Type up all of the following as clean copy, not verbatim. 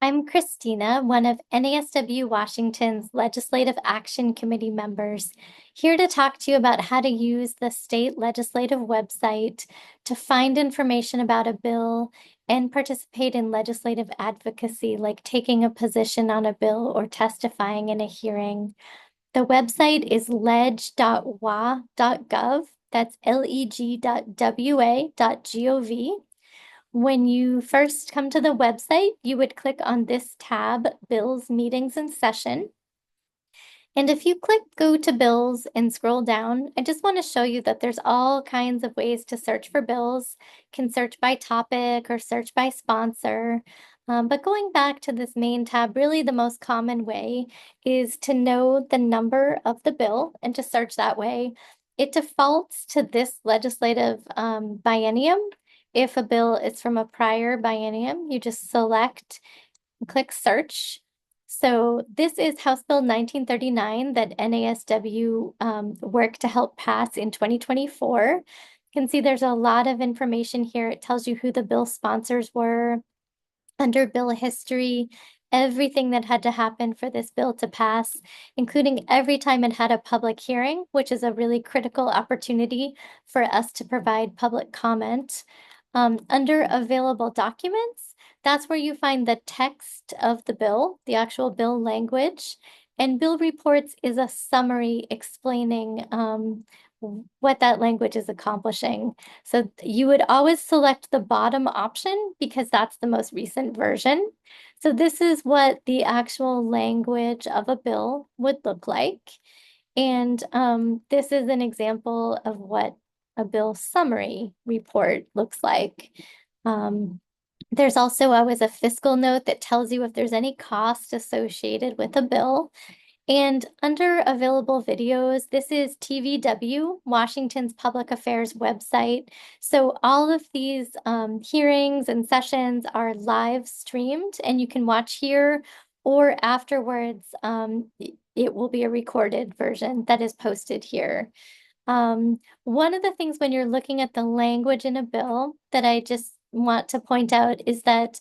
I'm Christina, one of NASW Washington's Legislative Action Committee members, here to talk to you about how to use the state legislative website to find information about a bill and participate in legislative advocacy, like taking a position on a bill or testifying in a hearing. The website is leg.wa.gov. That's leg.wa.gov. When you first come to the website, you would click on this tab, Bills, Meetings, and Session. And if you click Go to Bills and scroll down, I just want to show you that there's all kinds of ways to search for bills. You can search by topic or search by sponsor. But going back to this main tab, really the most common way is to know the number of the bill and to search that way. It defaults to this legislative biennium. If a bill is from a prior biennium, you just select and click search. So this is House Bill 1939 that NASW worked to help pass in 2024. You can see there's a lot of information here. It tells you who the bill sponsors were, under bill history, everything that had to happen for this bill to pass, including every time it had a public hearing, which is a really critical opportunity for us to provide public comment. Under available documents, that's where you find the text of the bill, the actual bill language, and bill reports is a summary explaining what that language is accomplishing. So you would always select the bottom option because that's the most recent version. So this is what the actual language of a bill would look like. And this is an example of what a bill summary report looks like. There's also always a fiscal note that tells you if there's any cost associated with a bill. And under available videos, this is TVW, Washington's Public Affairs website. So all of these hearings and sessions are live streamed, and you can watch here or afterwards. It will be a recorded version that is posted here. One of the things when you're looking at the language in a bill that I just want to point out is that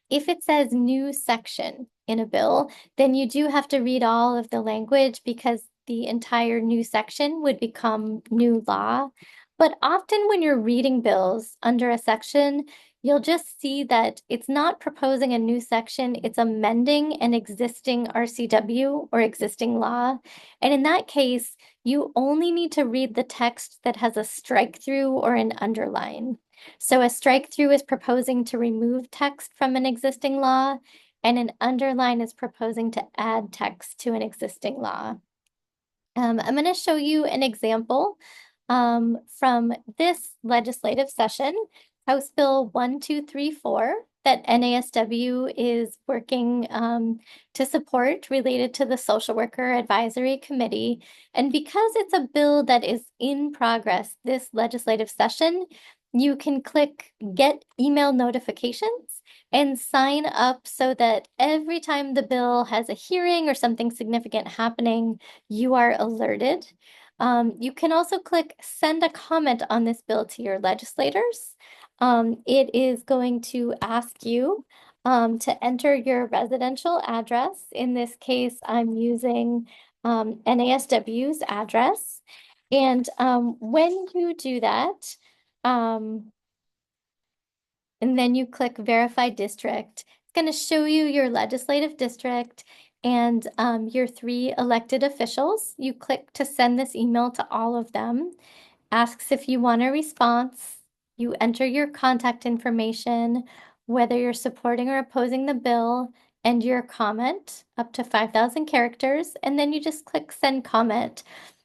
if it says new section in a bill, then you do have to read all of the language because the entire new section would become new law. But often when you're reading bills under a section, you'll just see that it's not proposing a new section, it's amending an existing RCW or existing law. And in that case, you only need to read the text that has a strike through or an underline. So a strike through is proposing to remove text from an existing law, and an underline is proposing to add text to an existing law. I'm going to show you an example from this legislative session, House Bill 1234, that NASW is working to support related to the Social Worker Advisory Committee. And because it's a bill that is in progress this legislative session, you can click Get Email Notifications and sign up so that every time the bill has a hearing or something significant happening, you are alerted. You can also click Send a Comment on this bill to your legislators. It is going to ask you to enter your residential address. In this case, I'm using NASW's address. And when you do that, and then you click Verify District, it's going to show you your legislative district and your 3 elected officials. You click to send this email to all of them, asks if you want a response. You enter your contact information, whether you're supporting or opposing the bill, and your comment up to 5,000 characters, and then you just click Send Comment.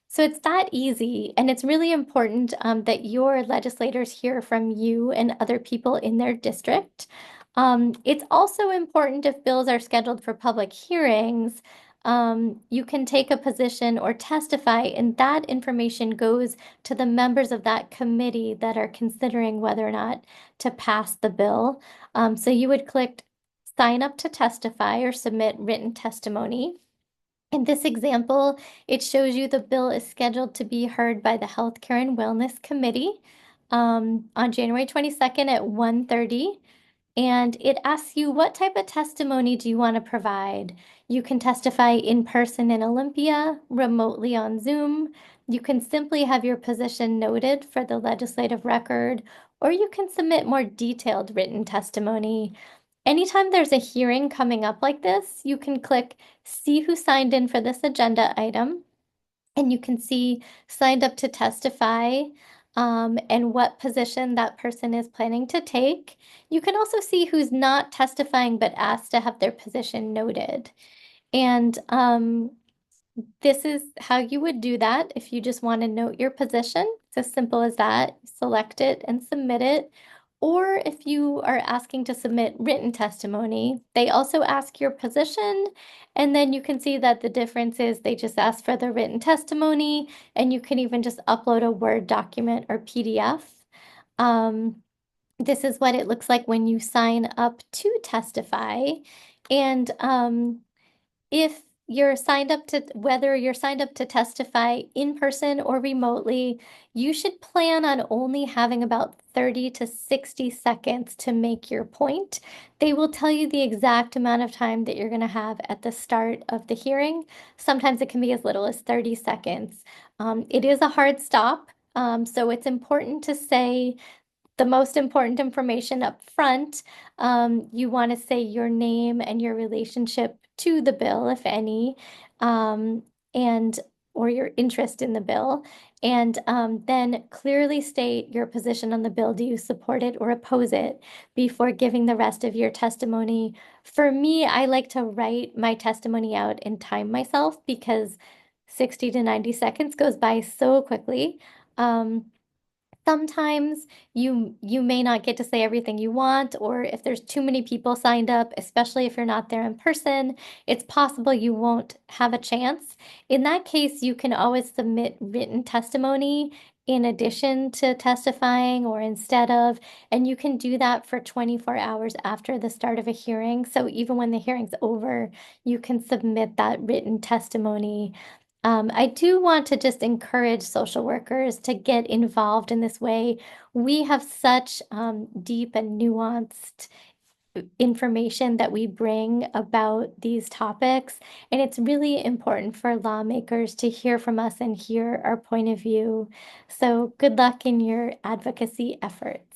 So it's that easy, and it's really important that your legislators hear from you and other people in their district. It's also important if bills are scheduled for public hearings, you can take a position or testify, and that information goes to the members of that committee that are considering whether or not to pass the bill. So you would click Sign up to testify or submit written testimony. In this example, it shows you the bill is scheduled to be heard by the Healthcare and Wellness Committee on January 22nd at 1:30. and it asks you what type of testimony do you want to provide. You can testify in person in Olympia, remotely on Zoom. You can simply have your position noted for the legislative record, or you can submit more detailed written testimony. Anytime there's a hearing coming up like this, you can click See Who Signed In for this agenda item, and you can see signed up to testify and what position that person is planning to take. You can also see who's not testifying but asked to have their position noted. And this is how you would do that if you just want to note your position. It's as simple as that. Select it and submit it. Or if you are asking to submit written testimony, they also ask your position, and then you can see that the difference is they just ask for the written testimony, and you can even just upload a Word document or PDF. This is what it looks like when you sign up to testify. And if you're signed up to, whether you're signed up to testify in person or remotely, you should plan on only having about 30 to 60 seconds to make your point. They will tell you the exact amount of time that you're going to have at the start of the hearing. Sometimes it can be as little as 30 seconds. It is a hard stop, so it's important to say the most important information up front. You want to say your name and your relationship to the bill, if any, and or your interest in the bill, and then clearly state your position on the bill. Do you support it or oppose it before giving the rest of your testimony? For me, I like to write my testimony out and time myself because 60 to 90 seconds goes by so quickly. Sometimes you may not get to say everything you want, or if there's too many people signed up, especially if you're not there in person, it's possible you won't have a chance. In that case, you can always submit written testimony in addition to testifying or instead of, and you can do that for 24 hours after the start of a hearing. So even when the hearing's over, you can submit that written testimony. I do want to just encourage social workers to get involved in this way. We have such deep and nuanced information that we bring about these topics, and it's really important for lawmakers to hear from us and hear our point of view. So good luck in your advocacy efforts.